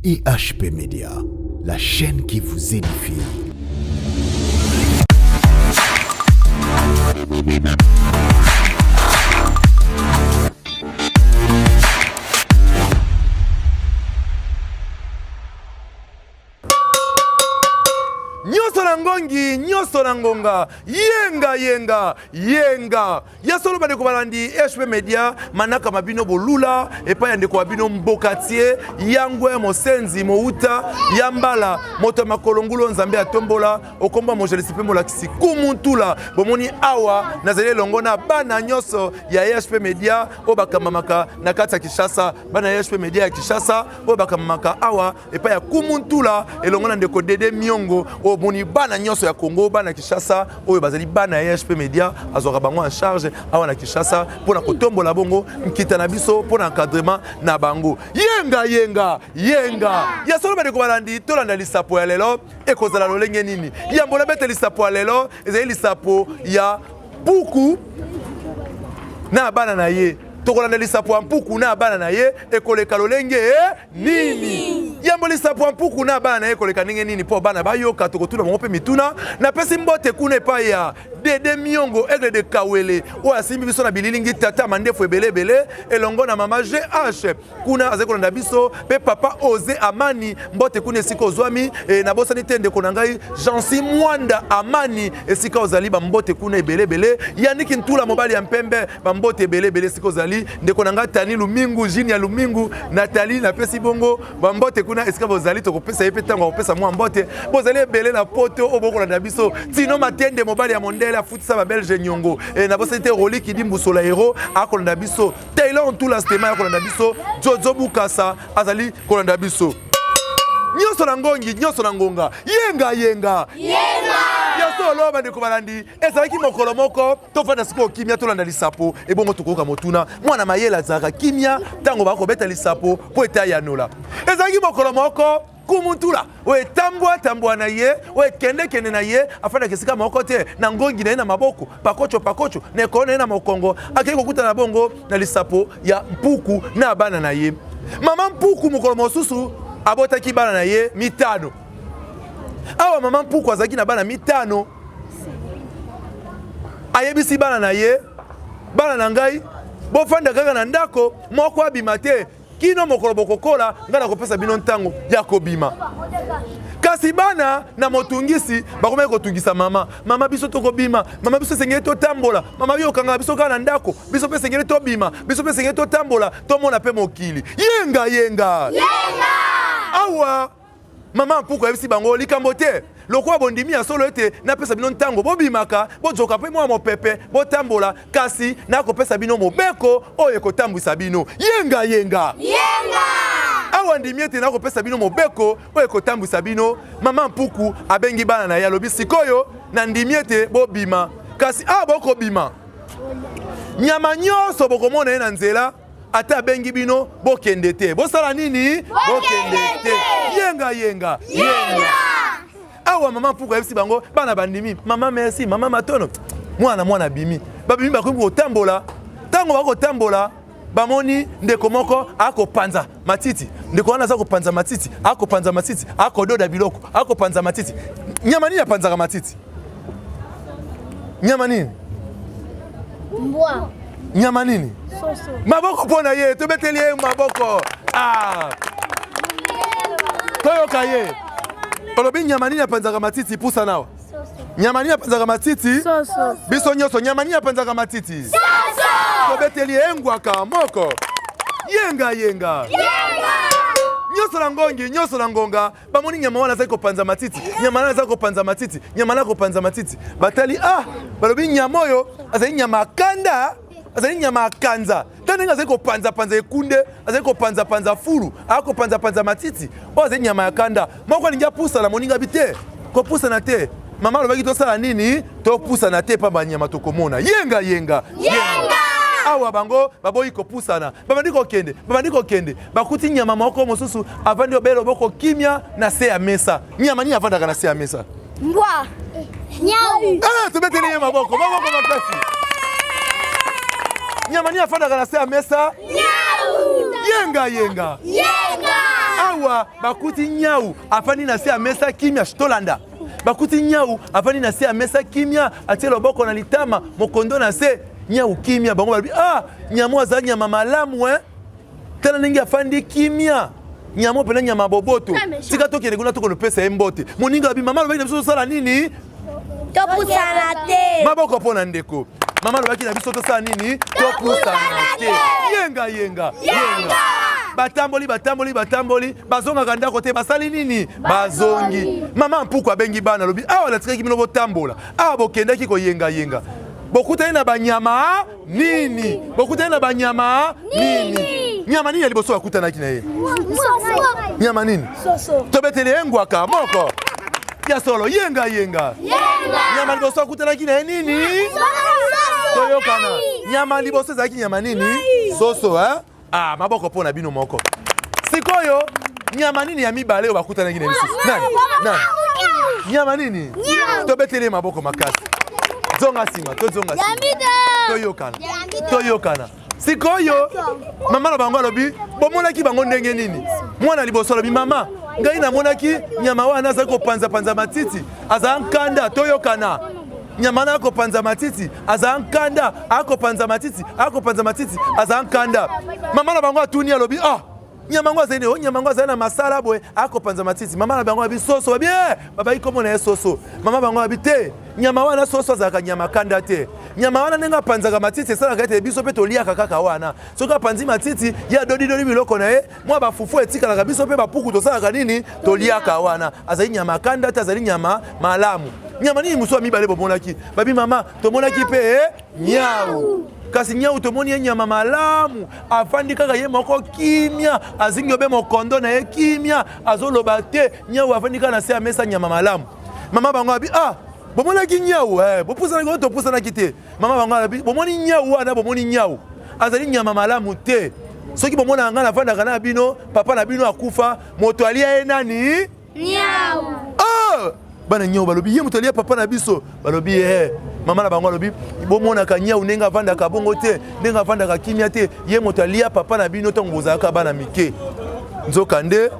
IHP Média, la chaîne qui vous édifie. Nyoso na ngongi, nyoso na ngonga, yenga. Yasolo bade ko balandi IHP Media, manaka mabino bolula, epa yande ko abino mbokatie, yangwe mosenzi mouta, yambala, moto makolongulo nzambe atombola, okomba mojeli sipembola kisi kumuntula, bomoni awa, nazele longona bana nyoso ya IHP Media, obakamamaka na kati ya Kishasa, bana IHP Media ya Kishasa, obakamamaka awa, epa ya kumuntula, elongona ndeko Dede Miongo, oboni bana nyoso ya Congo bana Kishasa oyo bazali bana IHP Media azwaka bango en charge awa na Kishasa pona kotombola bongo nkita na biso pona encadrement na bango yenga ya solo bade ko balandi tolanda lisapo ya lelo ekozala lolenge nini yambola bete lisapo ya lelo ezali lisapo ya puku na bana na ye tokolanda lisapo ya mpuku na bana na ye ekoleka lolenge nini yambo lisapo ya mpuku na bana na ye ekoleka ndenge nini po bana bayoka tokotuna bango mpe mituna na pesi mbote kuna epai ya Dede Miongo Aigle de Kawele oyo asimbi biso na bililingi tata mandefu ebele elongo na mama GH kuna azali kolanda biso mpe papa Oze Amani mbote kuna esika ozwami na bosani te ndeko na ngai Jansi Mwanda Amani esika ozali bambote kuna ebele Yaniki Ntula mobali ya mpembe bambote ebele esika ozali ndeko na ngai Tani Lumingu Jini ya Lumingu Nathalie na pesi bongo bambote kuna esika bozali tokopesa ye pe tango akopesa mwa mbote bozali ebele na poto oyo bokolanda biso Tino Matende mobali ya mondele afutisa babelge nyongo na bosali te Roli Kidi Mbusola Hero akolanda biso Taylor Ntula Stema akolanda biso Jojo Bukasa azali kolanda biso nyoso na ngongi nyoso na ngonga yenga yasolo bande ko balandi ezalaki mokolo moko tofanda siko kimia tolanda lisapo ebongo tukoka motuna mwana mayela zaka kimia tango bakobeta lisapo po etayanola ezalaki mokolo moko kumuntula we tambwa na ye we kende na ye afanda kesika moko te na ngongi na ye na maboko pakocho na ekona na mokongo akei kokuta na bongo na lisapo ya mpuku na bana na ye mama mpuku mokolo mosusu abotaki bana na ye mitano awa mama mpuku azaki na bana mitano ayebisi bana na ye bana na ngai bofanda kaka na ndako moko abima te kino mokolo bokokola ngana kopesa bino ntango ya kobima kasi bana na motungisi bakomai kotungisa mama biso tokobima mama biso sengeli totambola mama yokanga biso kaka na ndako biso pe sengeli tobima biso pe sengeli totambola tomona pe mokili yenga awa mama mpuku ayebisi bango likambo te lokola bondimi ya solo ete napesa bino ntango bobimaka bojoka mpe mwa mopepe botambola kasi nakopesa bino mobeko oyo ekotambwisa bino yenga awa ndimi ete nakopesa bino mobeko oyo ekotambwisa bino mama mpuku abengi bana na ye alobi sikoyo na ndimi ete bobima kasi awa bokobima nyama nyonso bokomona ye na nzela ata abengi bino bokende te bosala nini bokende te yenga awa mama mpuku ayebisi bango bana bandimi mama merci mama matono mwana bimi babimi bakomi kotambola ntango bakotambola bamoni ndeko moko akopanza matiti ndeko wana aza kopanza matiti akododa biloko akopanza matiti nyama nini apanzaka matiti nyama nini mbwa nyama nini soso maboko pona ye tobeteli ye maboko toyoka ye olobi nyama nini apanzaka matiti pusa nawa nyama nini apanzaka matiti soso biso nyonso nyama nini apanzaka matiti soso tobeteli ye ngwaka moko yenga nyonso na ngonga bamoni nyama wana azali kopanza matiti batali balobi nyama oyo azali nyama akanda azali nyama akanza tandenge azali kopanza ekunde azali kopanza fulu akopanza matiti oyo azali nyama akanda moko alingi apusana moninga bi te kopusana te mama alobaki tosala nini topusana te pa banyama tokomona yenga awa bango baboyi kopusana babandi kokende bakuti nyama moko mosusu avandi obelo boko kimia na se ya mesa nyama nini avandaka na se ya mesa mbwa nyau tobeteli ye maboko makasi nyama nini avandaka na se ya mesa yenga awa bakuti nyau afani na se amesa kimia Tolanda bakuti nyau afani na se amesa kimia atie loboko na litama mokondo na se nyau kimia bango balobi nyamo za nyama malamu tala ningi afandi kimia nyamo pena nyama boboto tika tokende kuna toko pesa embote moninga bi mama lobaki na biso sala nini topusana te maboko pona ndeko mama lobaki na biso tosala nini topusana te yenga batamboli bazonga kanda kote basali nini bazongi mama mpuku abengi bana lobi awa latikaki bino botambola awa bokendaki koyenga bokutani na banyama nini nyama nini aliboso akutanaki na ye nyama nini tobetele engwaka moko ya solo yenga nyama liboso akutanaki na ye nini toyokana nyama liboso ezalaki nyama nini soso maboko mpo na bino moko sikoyo nyama nini ya mibale oyo bakutanaki na biso nani nyama nini tobetele maboko makasi zonga sima toyokana sikoyo mama na bango alobi bomonaki bango ndenge nini mwana liboso alobi mama ngai namonaki nyama wana azali kopanza matiti aza nkanda toyokana nyama na akopanza matiti aza nkanda akopanza matiti aza nkanda mama na bango atuni alobi nyama ngo azali na masala boye akopanza matiti mama na bango abi soso babi babai komona ye soso mama bango abi te nyama wana soso azalaka nyama kanda te nyama wana ndenge apanzaka matiti esalaka ete biso mpe toliaka kaka wana soki apanzi matiti ye adodidodi biloko na ye mwa bafufu etikalaka biso mpe bapuku tosalaka nini toliaka wana azali nyama kanda te azali nyama malamu nyama nini mosu ya mibale bomonaki babi mama tomonaki mpe nyau kasi nyau tomoni ye nyama malamu afandi kaka ye moko kimia azingi obe mokondo na ye kimia azoloba te nyau afandi kaka na se amesa nyama malamu mama bango abi bomonaki nyau bopusanaki oyo topusanaki te mama bango abi bomoni nyau wana bomoni nyau azali nyama malamu te soki bomona nga nafandaka na bino papa na bino akufa moto alia ye nani nyau bana nyau balobi ye moto alia papa na biso balobi mama na bango alobi bomonaka nyau ndenge avandaka bongo te ndenge avandaka kimia te ye moto alia papa na bino ntango bozalaka bana mike nzoka nde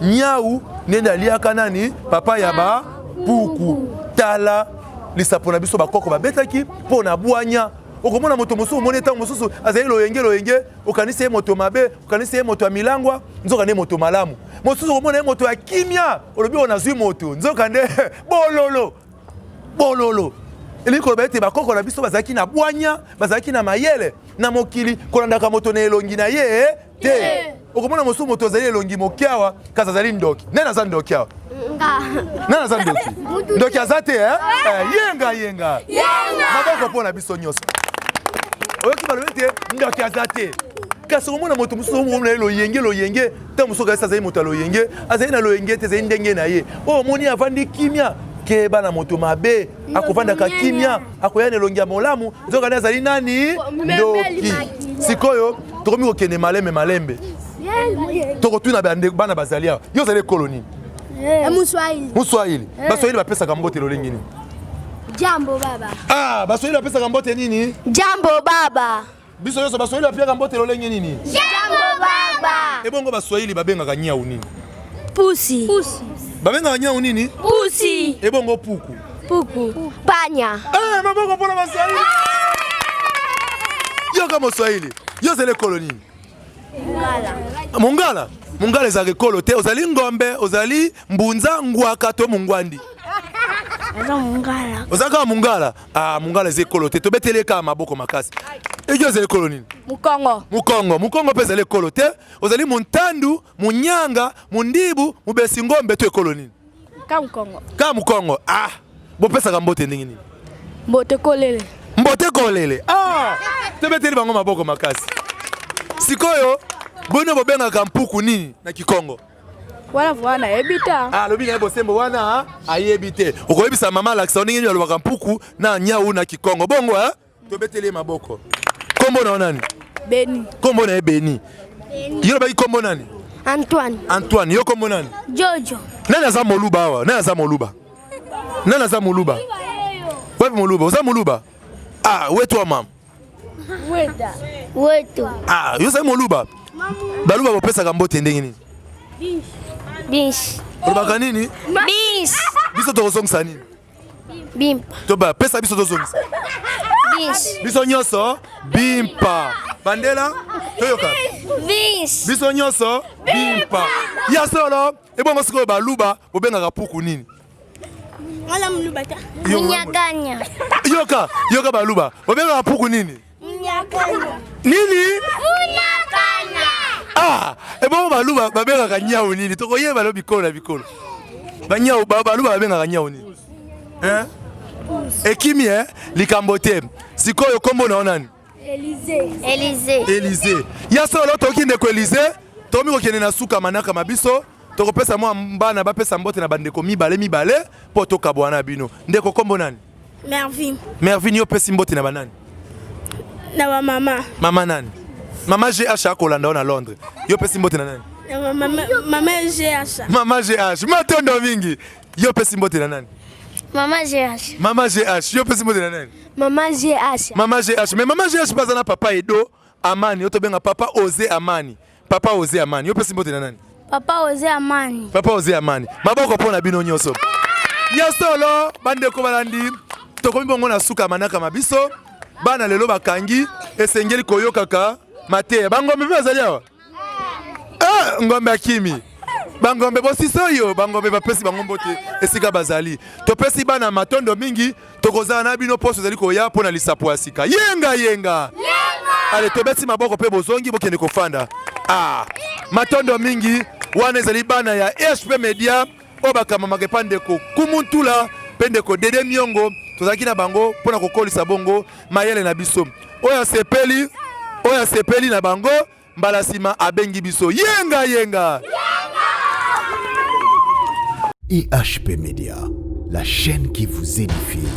nyau ndenge aliaka nani papa ya bapuku tala lisapo na biso bakoko babetaki mpo na bwanya okomona moto mosusu omoni ntango mosusu azali loyenge okanisi ye moto mabe okanisi ye moto ya milangwa nzoka nde moto malamu mosusu okomona ye moto ya kimia olobi oyo nazwi moto nzoka nde bololo elingi koloba ete bakoko na biso bazalaki na bwanya bazalaki na mayele na mokili kolandaka moto na elongi na ye te okomona mosusu moto azali elongi mokiawa kasi azali ndoki nene aza ndoki awa nene aza ndoki aza te yenga maboko mpo na biso nyonso oyoki balobi ete ndoki aza te kasi okomona moto mosusu omona ye loyenge ntango mosusu kasi azali moto ya loyenge azali na loyenge te ezali ndenge na ye oyo omoni avandi kimia keba na moto mabe akovandaka kimia akoya na elongi ya molamu nzoka nde azali nani ndoki sikoyo tokomi kokende malembe tokotuna bana bazali awa yo ozali ekolo nini muswahili baswahili bapesaka mbote lolenge nini jambo baba baswahili bapesaka mbote nini jambo baba biso nyonso baswahili bapesaka mbote lolenge nini jambo baba ebongo baswahili babengaka nyau nini pusi babengaka nyau nini pusi ebongo puku panya maboko mpona baswahili yoka moswahili yo ozali ekolo nini mongala ezalaka ekolo te ozali ngombe ozali mbunza ngwaka to mungwandi ozali kaka mongala eza ekolo te tobeteli kaka maboko makasi eyo ezali ekolo nini mukongo mpe ezali ekolo te ozali muntandu munyanga mundibu mubesi ngombe to ekolo nini ka mukongo bopesaka mbote ndenge nini mbote kolele tobeteli bango maboko makasi sikoyo bono bobengaka mpuku nini na kikongo wana ebita lobi na ye bosembo wana ayebi te okoyebisa mama alakisa ndenge nini alobaka mpuku na nyau na kikongo bongo tobeteli maboko kombo na nani Beni kombo na ye Beni yo lobaki kombo nani Antoine yo kombo nani Jojo nani aza moluba awa nani aza moluba wapi moluba oza moluba wetu wa mama wetu yo ozali moluba baluba bopesaka mbote ndenge nini Bis. Olobaka nini? Bis. Biso tozongisa nini? Bimpa. Toba pesa biso tozongisa. Bis. Biso nyonso bimpa. Bandela toyoka. Bis. Biso nyonso bimpa. Ya solo ebongo sikoyo baluba bobengaka puku nini? Wala mlubata. Nyaganya. Yoka baluba bobengaka puku nini? Nyaganya. Nini? Nyaganya. Ah, ebongo baluba babengaka nyau nini? Tokoyeba lo bikolo. Banyau baluba babengaka nyau nini? Ekimi likambo te. Sikoyo kombo na nani? Élysée. Ya solo tokinde ko Élysée, tomi ko kende na suka manaka mabiso, tokopesa mwa mbana bapesa mbote na bandeko mibale po tokabwana bino. Ndeko kombo nani? Mervine yo pesi mbote na banani? Na wa mama. Mama nani? Mama GH akolanda na Londres. Yo pesi mbote na nani? Mama GH. Mama GH. Matondo mingi. Yo pesi mbote na nani? Mama GH. Mama GH. Yo pesi mbote na nani? Mama GH. Mama GH. Mais Mama GH bazana papa Edo Amani. Yo to benga papa Ose Amani. Papa Ose Amani. Yo pesi mbote na nani? Papa Ose Amani. Papa Ose Amani. Maboko pona bino nyonso. Ya solo bande ko balandi. Tokomi bongo na suka manaka mabiso. Bana lelo bakangi esengeli koyokaka mate. Bangombe bazali awa. Ngombe akimi. Bangombe bosisoyo, bangombe bapesi bangombo te esika bazali. Topesi bana matondo mingi, tokozana na bino poso zali koya pona lisapo asika. Yenga. Ale tobesi maboko pe bozongi bokende kofanda. Matondo mingi wana ezali bana ya HP Media obakama makepande ko kumuntula pende ko dede miongo tozaki na bango pona kokolisa bongo mayele na biso. Oya sepeli na bango mbala sima abengi biso. Yenga. IHP Media, la chaîne qui vous édifie.